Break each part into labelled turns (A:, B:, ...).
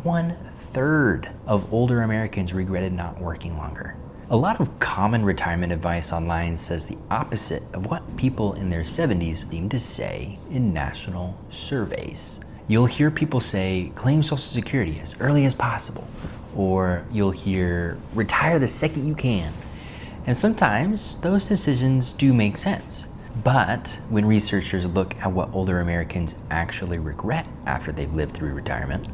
A: 1/3 of older Americans regretted not working longer. A lot of common retirement advice online says the opposite of what people in their 70s seem to say in national surveys. You'll hear people say, claim Social Security as early as possible, or you'll hear, retire the second you can. And sometimes those decisions do make sense. But when researchers look at what older Americans actually regret after they've lived through retirement,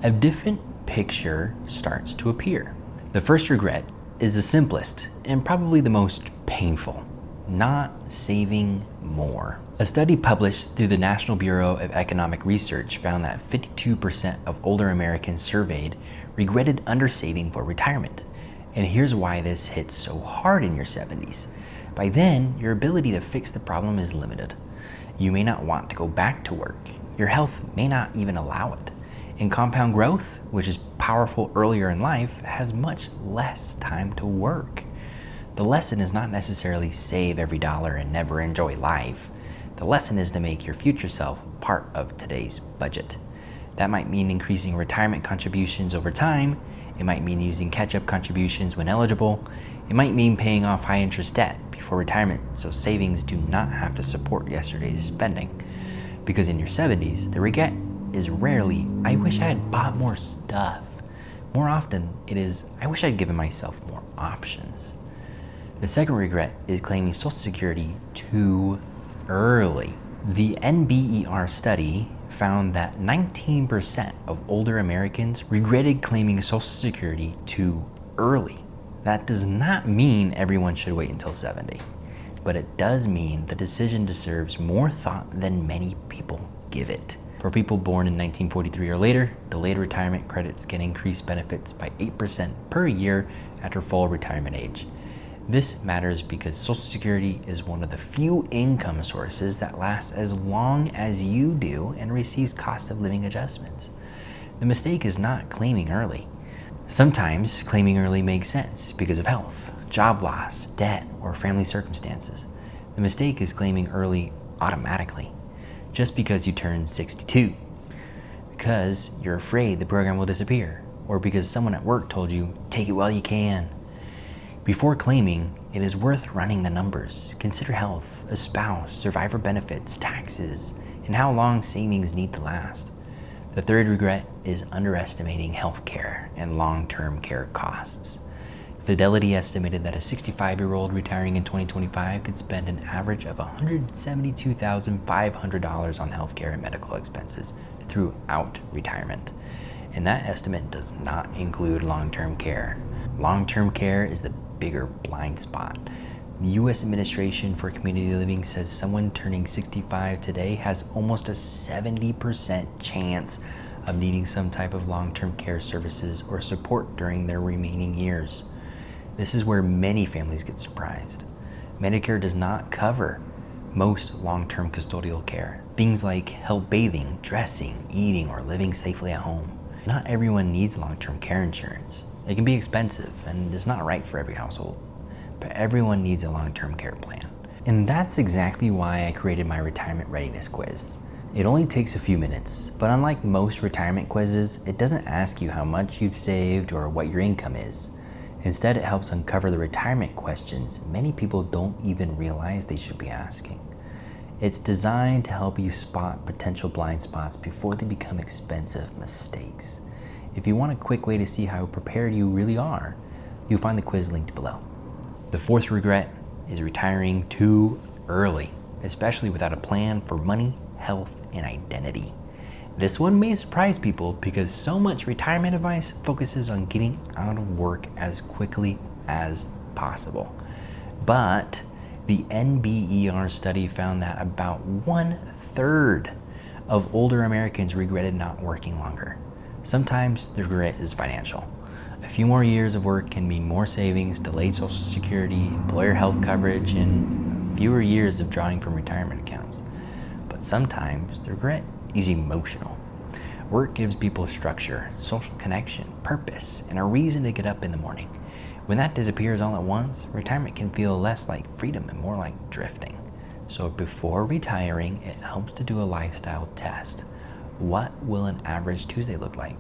A: a different picture starts to appear. The first regret is the simplest and probably the most painful: not saving more. A study published through the National Bureau of Economic Research found that 52% of older Americans surveyed regretted undersaving for retirement. And here's why this hits so hard in your 70s. By then, your ability to fix the problem is limited. You may not want to go back to work. Your health may not even allow it. And compound growth, which is powerful earlier in life, has much less time to work. The lesson is not necessarily save every dollar and never enjoy life. The lesson is to make your future self part of today's budget. That might mean increasing retirement contributions over time. It might mean using catch-up contributions when eligible. It might mean paying off high-interest debt before retirement so savings do not have to support yesterday's spending. Because in your 70s, the regret is rarely, I wish I had bought more stuff. More often, it is, I wish I'd given myself more options. The second regret is claiming Social Security too early. The NBER study found that 19% of older Americans regretted claiming Social Security too early. That does not mean everyone should wait until 70, but it does mean the decision deserves more thought than many people give it. For people born in 1943 or later, delayed retirement credits can increase benefits by 8% per year after full retirement age. This matters because Social Security is one of the few income sources that lasts as long as you do and receives cost of living adjustments. The mistake is not claiming early. Sometimes claiming early makes sense because of health, job loss, debt, or family circumstances. The mistake is claiming early automatically, just because you turn 62, because you're afraid the program will disappear, or because someone at work told you, take it while you can. Before claiming, it is worth running the numbers. Consider health, a spouse, survivor benefits, taxes, and how long savings need to last. The third regret is underestimating healthcare and long-term care costs. Fidelity estimated that a 65-year-old retiring in 2025 could spend an average of $172,500 on healthcare and medical expenses throughout retirement. And that estimate does not include long-term care. Long-term care is the bigger blind spot. The U.S. Administration for Community Living says someone turning 65 today has almost a 70% chance of needing some type of long-term care services or support during their remaining years. This is where many families get surprised. Medicare does not cover most long-term custodial care. Things like help bathing, dressing, eating, or living safely at home. Not everyone needs long-term care insurance. It can be expensive and is not right for every household, but everyone needs a long-term care plan. And that's exactly why I created my retirement readiness quiz. It only takes a few minutes, but unlike most retirement quizzes, it doesn't ask you how much you've saved or what your income is. Instead, it helps uncover the retirement questions many people don't even realize they should be asking. It's designed to help you spot potential blind spots before they become expensive mistakes. If you want a quick way to see how prepared you really are, you'll find the quiz linked below. The fourth regret is retiring too early, especially without a plan for money, health, and identity. This one may surprise people because so much retirement advice focuses on getting out of work as quickly as possible. But the NBER study found that about 1/3 of older Americans regretted not working longer. Sometimes the regret is financial. A few more years of work can mean more savings, delayed Social Security, employer health coverage, and fewer years of drawing from retirement accounts. But sometimes the regret is emotional. Work gives people structure, social connection, purpose, and a reason to get up in the morning. When that disappears all at once, retirement can feel less like freedom and more like drifting. So before retiring, it helps to do a lifestyle test. What will an average Tuesday look like?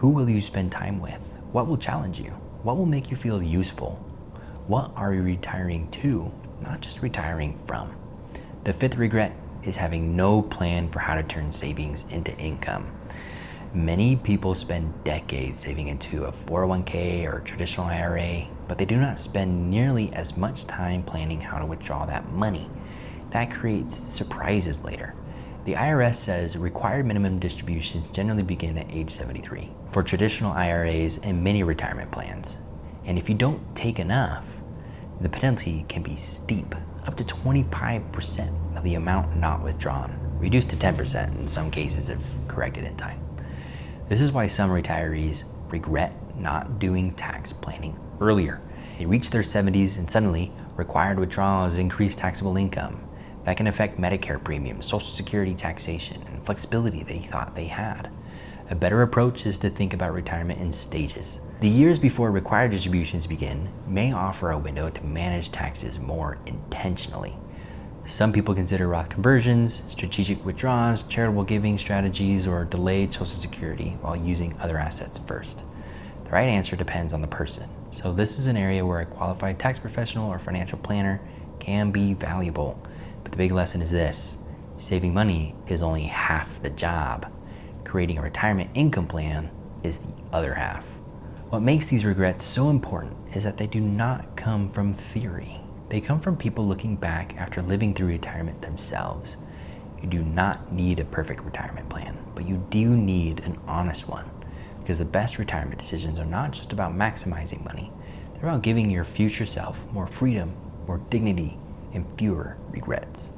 A: Who will you spend time with? What will challenge you? What will make you feel useful? What are you retiring to, not just retiring from? The fifth regret is having no plan for how to turn savings into income. Many people spend decades saving into a 401k or traditional IRA, but they do not spend nearly as much time planning how to withdraw that money. That creates surprises later. The IRS says required minimum distributions generally begin at age 73 for traditional IRAs and many retirement plans. And if you don't take enough, the penalty can be steep, up to 25% of the amount not withdrawn, reduced to 10% in some cases if corrected in time. This is why some retirees regret not doing tax planning earlier. They reach their 70s and suddenly required withdrawals increase taxable income. That can affect Medicare premiums, Social Security taxation, and flexibility they thought they had. A better approach is to think about retirement in stages. The years before required distributions begin may offer a window to manage taxes more intentionally. Some people consider Roth conversions, strategic withdrawals, charitable giving strategies, or delayed Social Security while using other assets first. The right answer depends on the person. So this is an area where a qualified tax professional or financial planner can be valuable. But the big lesson is this: saving money is only half the job. Creating a retirement income plan is the other half. What makes these regrets so important is that they do not come from theory. They come from people looking back after living through retirement themselves. You do not need a perfect retirement plan, but you do need an honest one, because the best retirement decisions are not just about maximizing money. They're about giving your future self more freedom, more dignity, and fewer regrets.